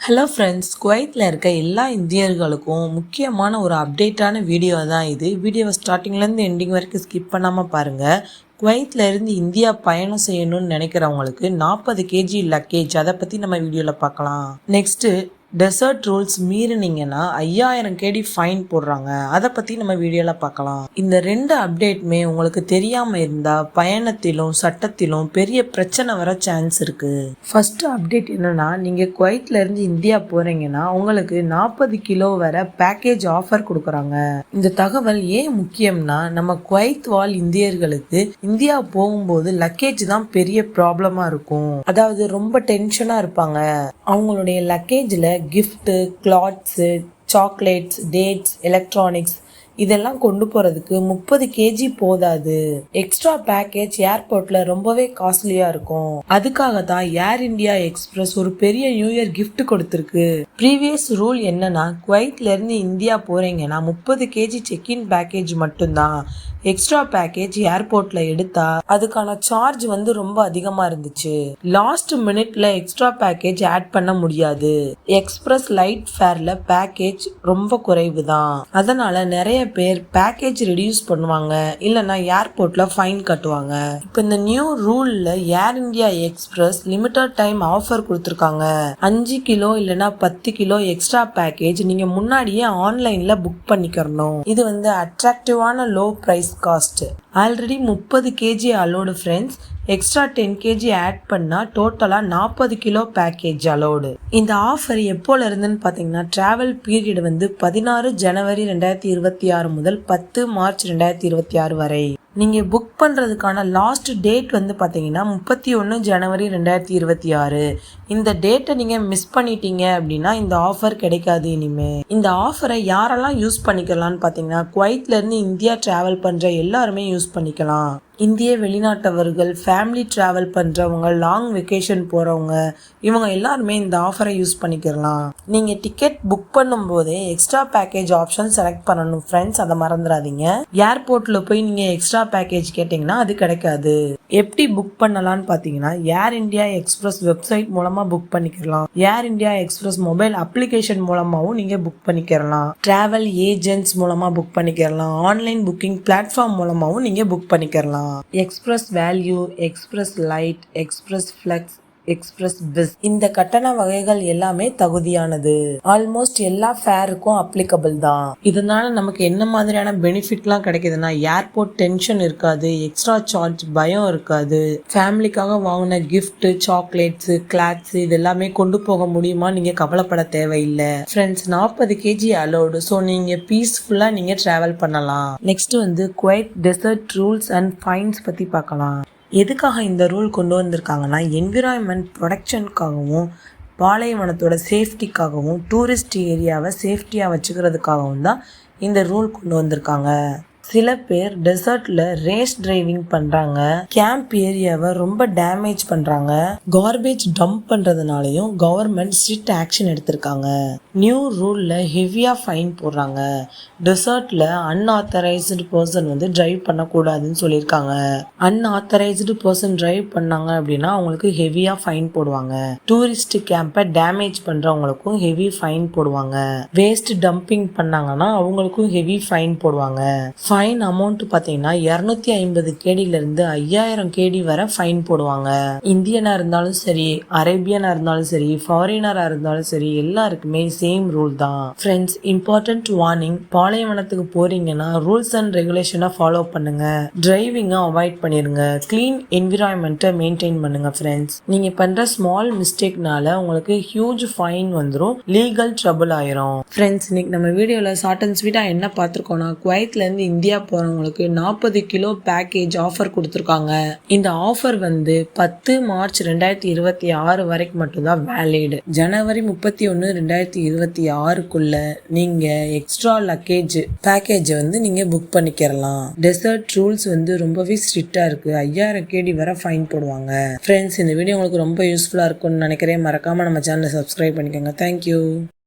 Hello friends, குவைத்தில் இருக்க எல்லா இந்தியர்களுக்கும் முக்கியமான ஒரு அப்டேட்டான வீடியோ தான் இது. வீடியோவை ஸ்டார்டிங்லேருந்து எண்டிங் வரைக்கும் ஸ்கிப் பண்ணாமல் பாருங்கள். குவைத்தில் இருந்து இந்தியா பயணம் செய்யணும்னு நினைக்கிறவங்களுக்கு 40 கேஜி லக்கேஜ் அதை பற்றி நம்ம வீடியோவில் பார்க்கலாம். நெக்ஸ்ட்டு டெசர்ட் ரூல்ஸ் மீறினீங்கன்னா 5000 கேடி ஃபைன் போடுறாங்க. அதை பற்றி நம்ம வீடியோவில் பார்க்கலாம். இந்த ரெண்டு அப்டேட்டுமே உங்களுக்கு தெரியாமல் இருந்தால் பயணத்திலும் சட்டத்திலும் பெரிய பிரச்சனை வர சான்ஸ் இருக்குது. ஃபர்ஸ்ட் அப்டேட் என்னன்னா, நீங்கள் குவைத்தில் இருந்து இந்தியா போகிறீங்கன்னா உங்களுக்கு 40 கிலோ வரை பேக்கேஜ் ஆஃபர் கொடுக்குறாங்க. இந்த தகவல் ஏன் முக்கியம்னா, நம்ம குவைத் வாழ் இந்தியர்களுக்கு இந்தியா போகும்போது லக்கேஜ் தான் பெரிய ப்ராப்ளமாக இருக்கும். அதாவது ரொம்ப டென்ஷனாக இருப்பாங்க. அவங்களுடைய லக்கேஜில் gift, clothes, chocolates, dates, electronics இதெல்லாம் கொண்டு போகிறதுக்கு 30 கேஜி போதாது. எக்ஸ்ட்ரா பேக்கேஜ் ஏர்போர்ட்ல ரொம்பவே காஸ்ட்லியா இருக்கும். அதுக்காக தான் ஏர் இந்தியா எக்ஸ்பிரஸ் ஒரு பெரிய நியூ இயர் கிஃப்ட் கொடுத்துருக்கு. ப்ரீவியஸ் ரூல் என்னன்னா, குவைத்ல இருந்து இந்தியா போறீங்கன்னா 30 கேஜி செக்இன் பேக்கேஜ் மட்டும்தான். எக்ஸ்ட்ரா பேக்கேஜ் ஏர்போர்ட்ல எடுத்தா அதுக்கான சார்ஜ் ரொம்ப அதிகமா இருந்துச்சு. லாஸ்ட் மினிட்ல எக்ஸ்ட்ரா பேக்கேஜ் ஆட் பண்ண முடியாது. எக்ஸ்பிரஸ் லைட் ஃபேர்ல பேக்கேஜ் ரொம்ப குறைவு தான். அதனால நிறைய பேர் பேக்கேஜ் ரெடியூஸ் பண்ணுவாங்க, இல்லைன்னா ஏர்போர்ட்ல ஃபைன் கட்டுவாங்க. இப்போ இந்த நியூ ரூல்ல Air India Express limited time offer கொடுத்துருக்காங்க. 5 கிலோ இல்லைன்னா 10 கிலோ எக்ஸ்ட்ரா பேக்கேஜ் நீங்க முன்னாடியே ஆன்லைன்ல புக் பண்ணிக்கணும். இது அட்ராக்டிவான low price cost. Already 30 KG allowed friends. Extra 10 KG add பண்ணால் டோட்டலாக 40 கிலோ பேக்கேஜ் அலோடு. இந்த ஆஃபர் எப்போல இருந்துன்னு பார்த்தீங்கன்னா, ட்ராவல் பீரியட் 16 ஜனவரி 2026 முதல் 10 மார்ச் 2026 வரை. நீங்கள் புக் பண்ணுறதுக்கான லாஸ்ட் டேட் பார்த்தீங்கன்னா 31 ஜனவரி 2026. இந்த டேட்டை நீங்கள் மிஸ் பண்ணிட்டீங்க அப்படின்னா இந்த ஆஃபர் கிடைக்காது இனிமே. இந்த ஆஃபரை யாரெல்லாம் யூஸ் பண்ணிக்கலாம்னு பார்த்தீங்கன்னா, குவைத்லேருந்து இந்தியா ட்ராவல் பண்ணுற எல்லாருமே யூஸ் பண்ணிக்கலாம். இந்திய வெளிநாட்டவர்கள், ஃபேமிலி ட்ராவல் பண்ணுறவங்க, லாங் வெக்கேஷன் போகிறவங்க, இவங்க எல்லாருமே இந்த ஆஃபரை யூஸ் பண்ணிக்கலாம். நீங்கள் டிக்கெட் புக் பண்ணும் போதே எக்ஸ்ட்ரா பேக்கேஜ் ஆப்ஷன் செலக்ட் பண்ணணும் ஃப்ரெண்ட்ஸ், அதை மறந்துடாதீங்க. ஏர்போர்ட்டில் போய் நீங்கள் எக்ஸ்ட்ரா பேக்கேஜ் கேட்டிங்கன்னா அது கிடைக்காது. எப்படி புக் பண்ணலான்னு பார்த்தீங்கன்னா, ஏர் இந்தியா எக்ஸ்பிரஸ் வெப்சைட் மூலமாக புக் பண்ணிக்கலாம். ஏர் இந்தியா எக்ஸ்பிரஸ் மொபைல் அப்ளிகேஷன் மூலமாகவும் நீங்கள் புக் பண்ணிக்கலாம். டிராவல் ஏஜென்ட்ஸ் மூலமாக புக் பண்ணிக்கலாம். ஆன்லைன் புக்கிங் பிளாட்ஃபார்ம் மூலமாகவும் நீங்கள் புக் பண்ணிக்கலாம். Express value, express light, express flex, express பிஸ், இந்த கட்டண வகைகள் எல்லாமே தகுதியானது. ஆல்மோஸ்ட் எல்லா ஃபேருக்கும் அப்ளிகபிள் தான். இதனால நமக்கு என்ன மாதிரியான பெனிஃபிட்லாம் கிடைக்குதுன்னா, ஏர்போர்ட் டென்ஷன் இருக்காது, எக்ஸ்ட்ரா சார்ஜ் பயம் இருக்காது, ஃபேமிலிக்காக வாங்கின கிஃப்ட், சாக்லேட்ஸ், கிளாத்ஸ் இது எல்லாமே கொண்டு போக முடியுமா நீங்க கவலைப்பட தேவையில்லை ஃப்ரெண்ட்ஸ். 40 KG allowed. ஸோ நீங்க பீஸ்ஃபுல்லா நீங்க டிராவல் பண்ணலாம். Next Kuwait desert rules and fines பத்தி பார்க்கலாம். எதுக்காக இந்த ரூல் கொண்டு வந்திருக்காங்கன்னா, என்விரான்மெண்ட் ப்ரொடெக்ஷனுக்காகவும், பாலைவனத்தோட சேஃப்டிக்காகவும், டூரிஸ்ட் ஏரியாவை சேஃப்டியாக வச்சுக்கிறதுக்காகவும் தான் இந்த ரூல் கொண்டு வந்திருக்காங்க. சில பேர் டெசர்ட்ல ரேஸ் டிரைவிங் பண்றாங்க, கேம்ப் ஏரியாவை ரொம்ப டேமேஜ் பண்றாங்க, கார்பேஜ் டம்ப் பண்றதுனாலையும் கவர்மெண்ட் ஸ்ட்ரிக்ட் ஆக்ஷன் எடுத்திருக்காங்க. நியூ ரூல்ல ஹெவியா ஃபைன் போடுறாங்க. டெசர்ட்ல அன்ஆத்தரைஸ்டு பர்சன் டிரைவ் பண்ணக்கூடாதுன்னு சொல்லியிருக்காங்க. அன்ஆத்தரைஸ்டு பர்சன் டிரைவ் பண்ணாங்க அப்படின்னா அவங்களுக்கு ஹெவியா ஃபைன் போடுவாங்க. டூரிஸ்ட் கேம்பை டேமேஜ் பண்றவங்களுக்கும் ஹெவி ஃபைன் போடுவாங்க. வேஸ்ட் டம்பிங் பண்ணாங்கன்னா அவங்களுக்கும் ஹெவி ஃபைன் போடுவாங்க. ஃபைன் அமௌண்ட் பார்த்தீங்கன்னா 250 கேடியிலிருந்து 5000 கேடி வரை ஃபைன் போடுவாங்க. இந்தியனா இருந்தாலும் சரி, அரேபியனா இருந்தாலும் சரி, ஃபாரினரா இருந்தாலும் சரி, எல்லாருக்குமே சேம் ரூல் தான் ஃப்ரெண்ட்ஸ். இம்பார்ட்டன்ட் வார்னிங், பாலைவனத்துக்கு போறீங்கன்னா ரூல்ஸ் அண்ட் ரெகுலேஷனை ஃபாலோ பண்ணுங்க. டிரைவிங்கை அவாய்ட் பண்ணிருங்க. கிளீன் என்விரான்மெண்ட்டை மெயின்டைன் பண்ணுங்க ஃப்ரெண்ட்ஸ். நீங்க பண்ற ஸ்மால் மிஸ்டேக்னால உங்களுக்கு ஹியூஜ் ஃபைன் வந்துடும், லீகல் ட்ரபிள் ஆயிரும் ஃப்ரெண்ட்ஸ். இன்னைக்கு நம்ம வீடியோல ஷார்ட் அண்ட் ஸ்வீட்டா என்ன பார்த்துருக்கோம்னா, குவைத்ல இருந்து இந்தியா போறவங்களுக்கு 40 கிலோ பேக்கேஜ் ஆஃபர் கொடுத்துருக்காங்க. இந்த ஆஃபர் 10 மார்ச் 2026 வரைக்கும் மட்டும்தான் வேலிட். ஜனவரி 31 2026க்குள்ள நீங்க எக்ஸ்ட்ரா லக்கேஜ் பேக்கேஜ் நீங்க புக் பண்ணிக்கலாம். டெசர்ட் ரூல்ஸ் ரொம்பவே ஸ்ட்ரிக்டா இருக்கு. 5000 கேடி வரை ஃபைன் போடுவாங்க ஃப்ரெண்ட்ஸ். இந்த வீடியோ உங்களுக்கு ரொம்ப யூஸ்ஃபுல்லா இருக்கும்னு நினைக்கிறேன். மறக்காம நம்ம சேனலை சப்ஸ்கிரைப் பண்ணிக்கோங்க. தேங்க்யூ.